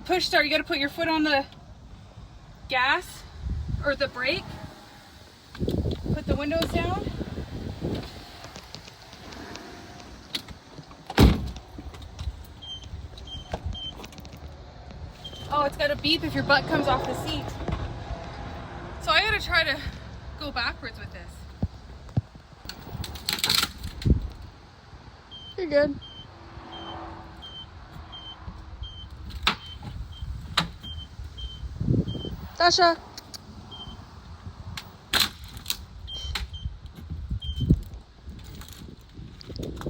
push start, you got to put your foot on the gas or the brake. Put the windows down. Oh, it's got a beep if your butt comes off the seat. So I gotta try to go backwards with this. You're good. Dasha.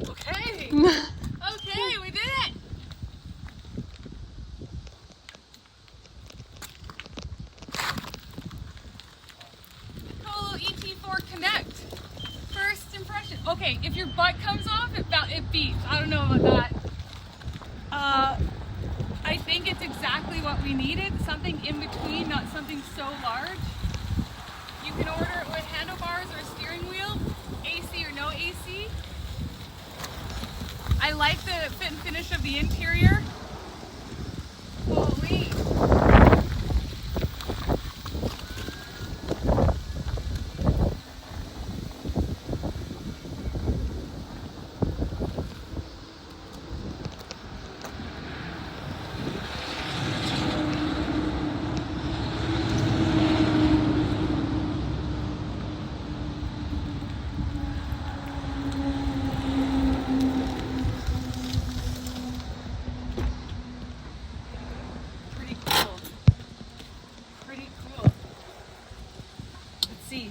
Okay. Okay, we did it. Ecolo ET4 Connect. First impression. Okay, if your butt comes off, it beeps. I don't know about that. I think it's exactly what we needed. Something in between, not something so large. You can order it with handlebars or a steering wheel, AC or no AC. I like the fit and finish of the interior. Holy.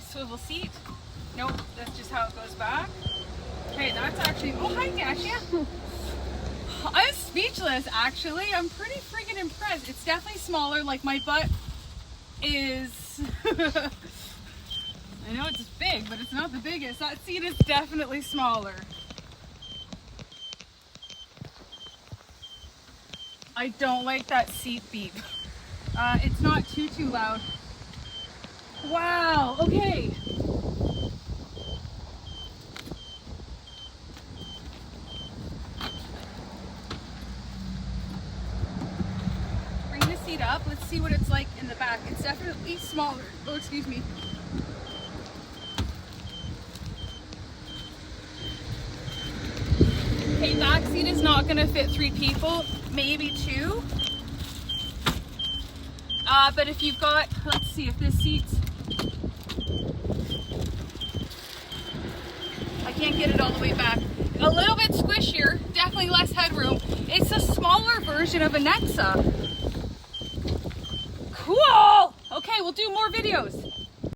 Swivel seat. Nope, that's just how it goes back. Okay, that's actually, oh hi Dasha. I'm speechless actually. I'm pretty freaking impressed. It's definitely smaller, like my butt is, I know it's big, but it's not the biggest. That seat is definitely smaller. I don't like that seat beep. It's not too loud. Wow, okay. Bring the seat up. Let's see what it's like in the back. It's definitely smaller. Oh, excuse me. Okay, back seat is not gonna fit 3 people, maybe 2. But if you've got, let's see if this seat's, I can't get it all the way back. A little bit squishier, definitely less headroom. It's a smaller version of a Nexa. Cool! Okay, we'll do more videos.